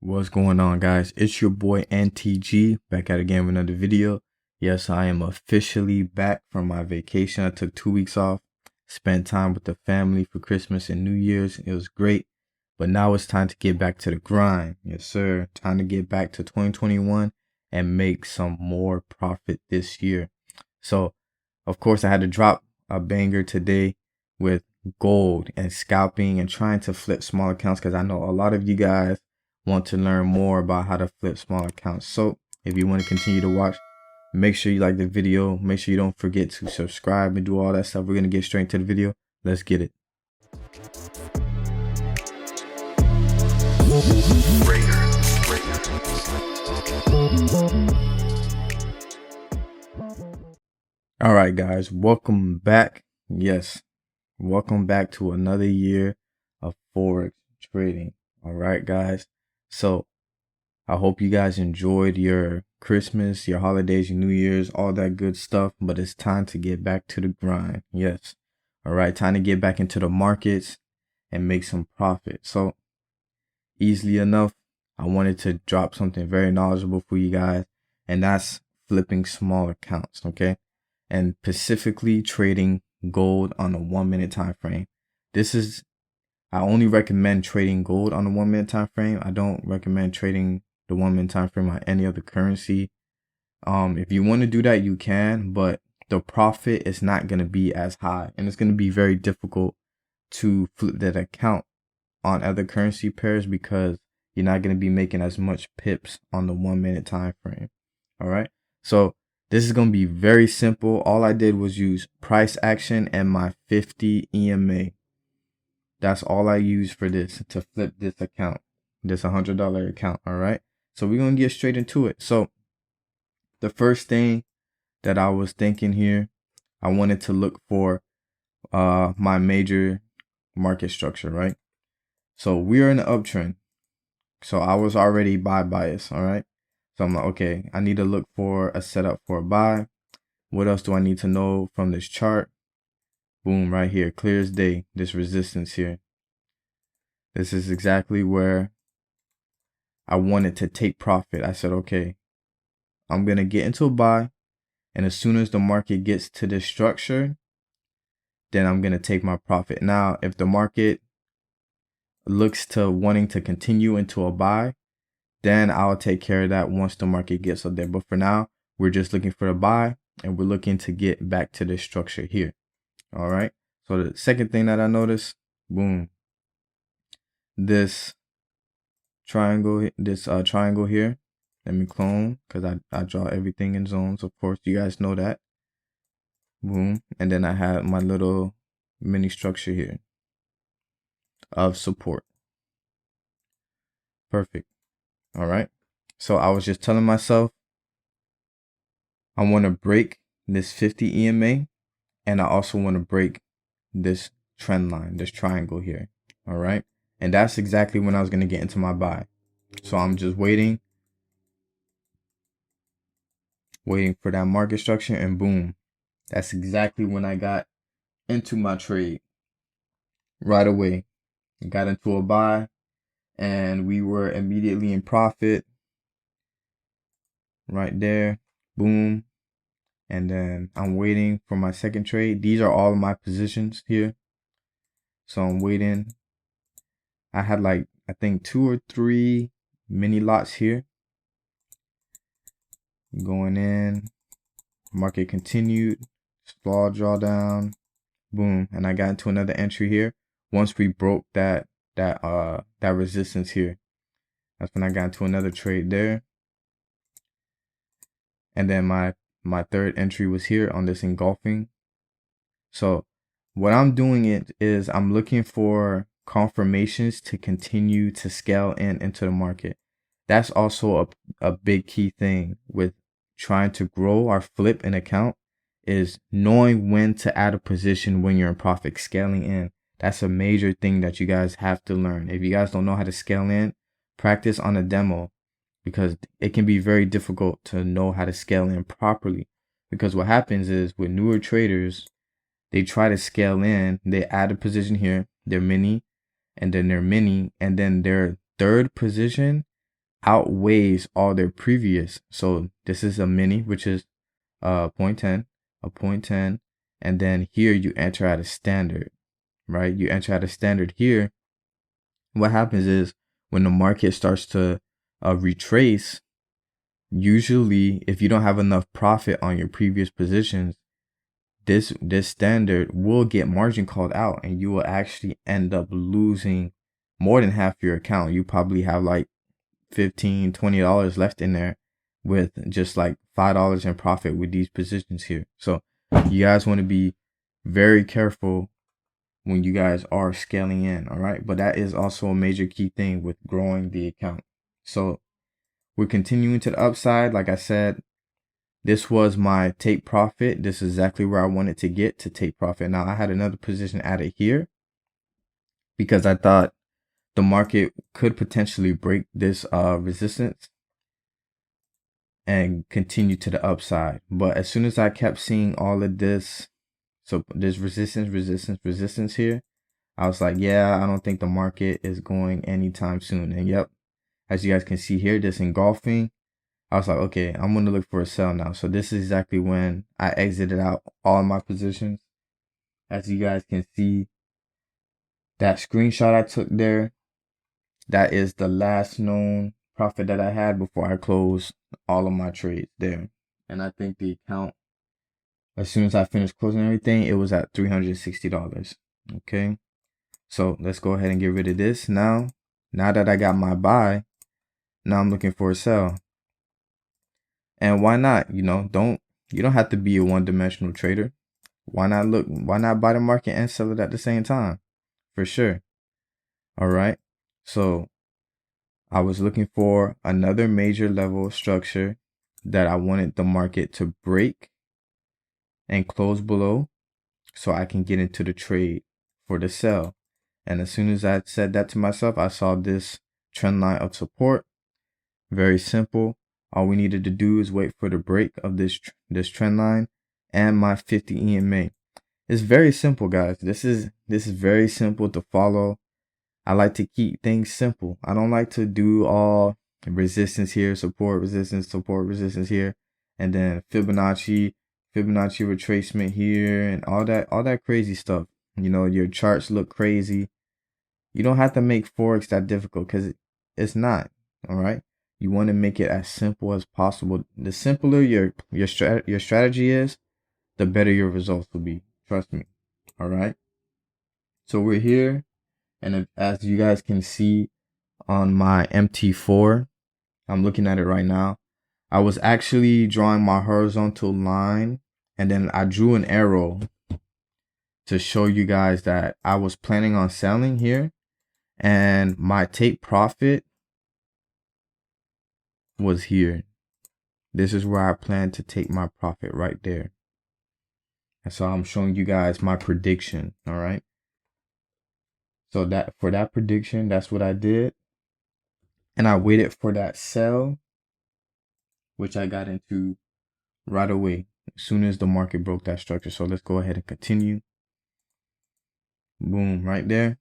What's going on, guys? It's your boy NTG back at again with another video. Yes, I am officially back from my vacation. I took 2 weeks off, spent time with the family for Christmas and New Year's. It was great, but now it's time to get back to the grind. Yes, sir. Time to get back to 2021 and make some more profit this year. So, of course, I had to drop a banger today with gold and scalping and trying to flip small accounts because I know a lot of you guys want to learn more about how to flip small accounts. So if you want to continue to watch, make sure you like the video. Make sure you don't forget to subscribe and do all that stuff. We're going to get straight into the video. Let's get it. All right, guys, welcome back. Yes, welcome back to another year of Forex trading. All right, guys. So I hope you guys enjoyed your Christmas, your holidays, your New Year's, all that good stuff. But it's time to get back to the grind. Yes. All right. Time to get back into the markets and make some profit. So easily enough, I wanted to drop something very knowledgeable for you guys. And that's flipping small accounts. Okay. And specifically trading gold on a 1 minute time frame. I only recommend trading gold on a 1 minute time frame. I don't recommend trading the 1 minute time frame on any other currency. If you want to do that, you can, but the profit is not going to be as high, and it's going to be very difficult to flip that account on other currency pairs because you're not going to be making as much pips on the 1 minute time frame. All right. So this is going to be very simple. All I did was use price action and my 50 EMA. That's all I use for this to flip this account, this $100 account. All right. So we're going to get straight into it. So the first thing that I was thinking here, I wanted to look for my major market structure, right? So we are in the uptrend. So I was already buy bias. All right. So I'm like, okay, I need to look for a setup for a buy. What else do I need to know from this chart? Boom, right here, clear as day, this resistance here. This is exactly where I wanted to take profit. I said, okay, I'm going to get into a buy. And as soon as the market gets to this structure, then I'm going to take my profit. Now, if the market looks to wanting to continue into a buy, then I'll take care of that once the market gets up there. But for now, we're just looking for a buy and we're looking to get back to this structure here. All right. So the second thing that I noticed, boom, this triangle here. Let me clone because I draw everything in zones. Of course, you guys know that. Boom. And then I have my little mini structure here of support. Perfect. All right. So I was just telling myself I want to break this 50 EMA. And I also want to break this trend line, this triangle here. All right. And that's exactly when I was going to get into my buy. So I'm just waiting for that market structure, and boom, that's exactly when I got into my trade right away. Got into a buy and we were immediately in profit right there. Boom. And then I'm waiting for my second trade. These are all of my positions here. So I'm waiting. I had like, I think 2 or 3 mini lots here. Going in, market continued, small drawdown, boom, and I got into another entry here. Once we broke that resistance here, that's when I got into another trade there. And then my third entry was here on this engulfing. So what I'm doing is I'm looking for confirmations to continue to scale into the market. That's also a big key thing with trying to grow our flip an account, is knowing when to add a position when you're in profit, scaling in. That's a major thing that you guys have to learn. If you guys don't know how to scale in, practice on a demo, because it can be very difficult to know how to scale in properly. Because what happens is with newer traders, they try to scale in, they add a position here, their mini, and then their mini, and then their third position, outweighs all their previous. So this is a mini, which is 0.10, a 0.10, and then here you enter at a standard, right? You enter at a standard here. What happens is when the market starts to retrace, usually if you don't have enough profit on your previous positions, this standard will get margin called out, and you will actually end up losing more than half your account. You probably have like $15-20 left in there with just like $5 in profit with these positions here. So you guys want to be very careful when you guys are scaling in. All right, but that is also a major key thing with growing the account. So we're continuing to the upside. Like I said, this was my take profit. This is exactly where I wanted to get to take profit. Now I had another position added here because I thought the market could potentially break this resistance and continue to the upside. But as soon as I kept seeing all of this, so there's resistance here, I was like, yeah, I don't think the market is going anytime soon. And yep, as you guys can see here, this engulfing, I was like, okay, I'm going to look for a sell now. So this is exactly when I exited out all my positions. As you guys can see, that screenshot I took there, that is the last known profit that I had before I closed all of my trades there. And I think the account, as soon as I finished closing everything, it was at $360. Okay. So let's go ahead and get rid of this. Now that I got my buy, now I'm looking for a sell. And why not? You don't have to be a one-dimensional trader. Why not buy the market and sell it at the same time? For sure. All right. So I was looking for another major level structure that I wanted the market to break and close below so I can get into the trade for the sell. And as soon as I said that to myself, I saw this trend line of support. Very simple. All we needed to do is wait for the break of this trend line and my 50 EMA. It's very simple, guys. This is very simple to follow. I like to keep things simple. I don't like to do all resistance here, support, resistance here, and then Fibonacci retracement here, and all that crazy stuff. Your charts look crazy. You don't have to make Forex that difficult because it's not. All right. You want to make it as simple as possible. The simpler your strategy is, the better your results will be. Trust me. All right. So we're here, and as you guys can see on my MT4, I'm looking at it right now. I was actually drawing my horizontal line, and then I drew an arrow to show you guys that I was planning on selling here, and my take profit was here. This is where I plan to take my profit, right there. And so I'm showing you guys my prediction. All right. So that for that prediction, that's what I did. And I waited for that sell, which I got into right away as soon as the market broke that structure. So let's go ahead and continue. Boom, right there.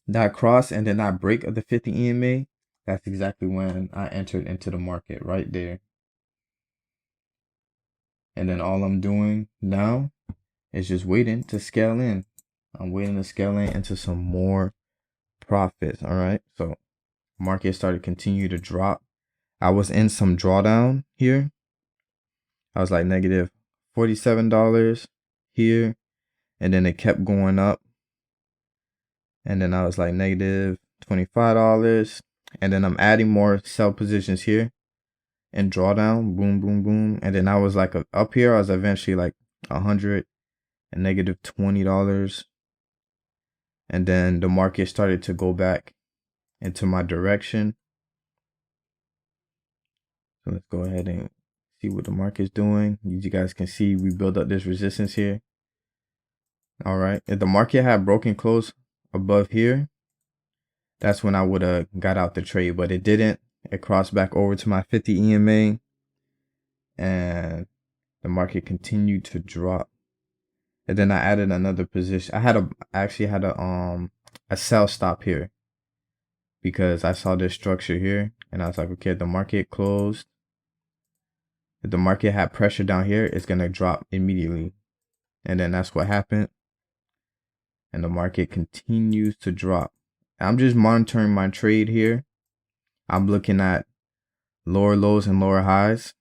That cross and then that break of the 50 EMA, that's exactly when I entered into the market, right there. And then all I'm doing now is just waiting to scale in. I'm waiting to scale in into some more profits. All right. So market started to continue to drop. I was in some drawdown here. I was like negative $47 here. And then it kept going up. And then I was like negative $25. And then I'm adding more sell positions here and drawdown. Boom, boom, boom. And then I was like up here. I was eventually like 100 and negative $20. And then the market started to go back into my direction. So let's go ahead and see what the market's doing. You guys can see we build up this resistance here. All right. If the market had broken close above here, that's when I would have got out the trade, but it didn't. It crossed back over to my 50 EMA and the market continued to drop. And then I added another position. I actually had a sell stop here because I saw this structure here And I was like, okay, if the market closed, if the market had pressure down here, it's going to drop immediately. And then that's what happened. And the market continues to drop. I'm just monitoring my trade here. I'm looking at lower lows and lower highs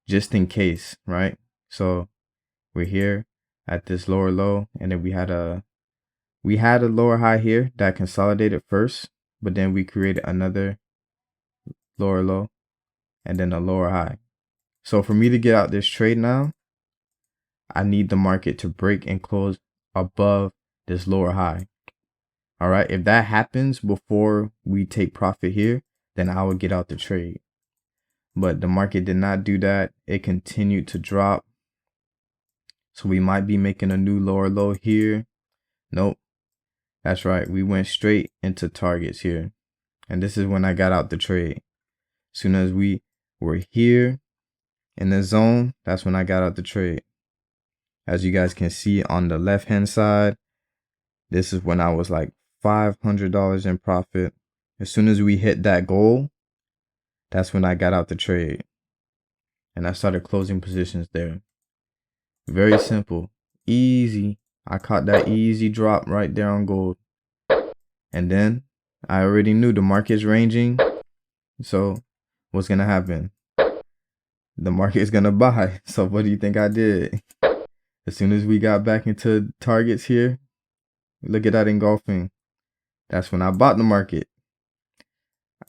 just in case, right? So we're here at this lower low, and then we had a lower high here that consolidated first, but then we created another lower low and then a lower high. So for me to get out this trade now, I need the market to break and close above this lower high. All right, if that happens before we take profit here, then I would get out the trade. But the market did not do that. It continued to drop. So we might be making a new lower low here. Nope. That's right. We went straight into targets here. And this is when I got out the trade. As soon as we were here in the zone, that's when I got out the trade. As you guys can see on the left hand side, this is when I was like $500 in profit. As soon as we hit that goal, that's when I got out the trade. And I started closing positions there. Very simple. Easy. I caught that easy drop right there on gold. And then I already knew the market's ranging. So what's going to happen? The market is going to buy. So what do you think I did? As soon as we got back into targets here, look at that engulfing. That's when I bought the market.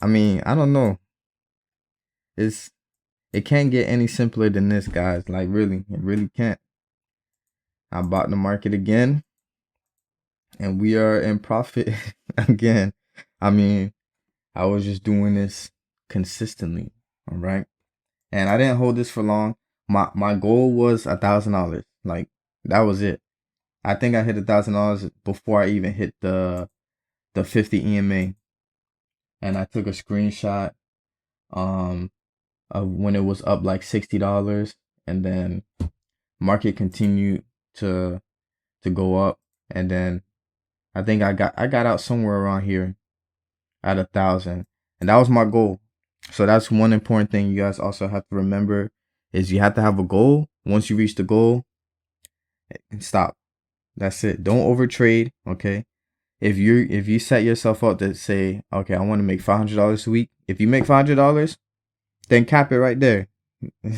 I mean, I don't know. It can't get any simpler than this, guys. Like, really, it really can't. I bought the market again, and we are in profit again. I mean, I was just doing this consistently, all right? And I didn't hold this for long. My goal was $1,000. Like, that was it. I think I hit $1,000 before I even hit the 50 EMA. And I took a screenshot of when it was up like $60, and then market continued to go up, and then I think I got out somewhere around here at 1,000, and that was my goal. So that's one important thing you guys also have to remember, is you have to have a goal. Once you reach the goal, stop. That's it. Don't overtrade. Okay. If you set yourself up to say, okay, I want to make $500 a week. If you make $500, then cap it right there.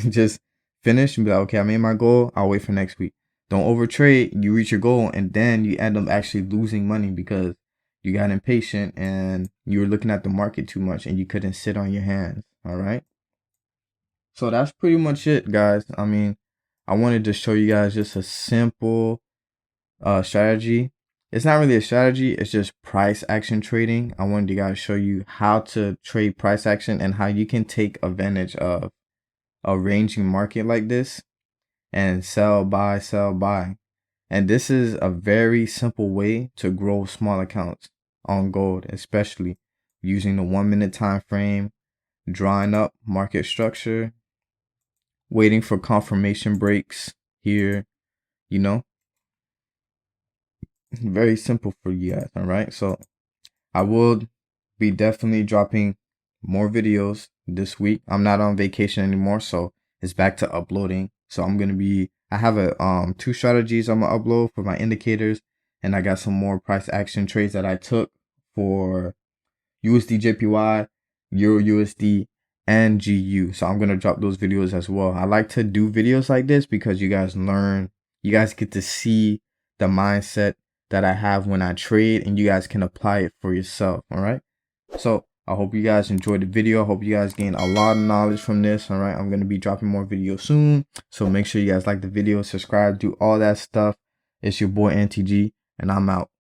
Just finish and be like, okay, I made my goal. I'll wait for next week. Don't overtrade. You reach your goal, and then you end up actually losing money because you got impatient and you were looking at the market too much and you couldn't sit on your hands. All right. So that's pretty much it, guys. I mean, I wanted to show you guys just a simple strategy. It's not really a strategy. It's just price action trading. I wanted to guys show you how to trade price action and how you can take advantage of a ranging market like this and sell, buy, sell, buy. And this is a very simple way to grow small accounts on gold, especially using the 1 minute time frame, drawing up market structure, waiting for confirmation breaks here, you know. Very simple for you guys. All right. So I will be definitely dropping more videos this week. I'm not on vacation anymore, so it's back to uploading. So I have a 2 strategies I'm gonna upload for my indicators, and I got some more price action trades that I took for USD JPY, Euro USD, and GU. So I'm gonna drop those videos as well. I like to do videos like this because you guys get to see the mindset that I have when I trade, and you guys can apply it for yourself. All right. So I hope you guys enjoyed the video. I hope you guys gained a lot of knowledge from this. All right. I'm going to be dropping more videos soon. So make sure you guys like the video, subscribe, do all that stuff. It's your boy NTG, and I'm out.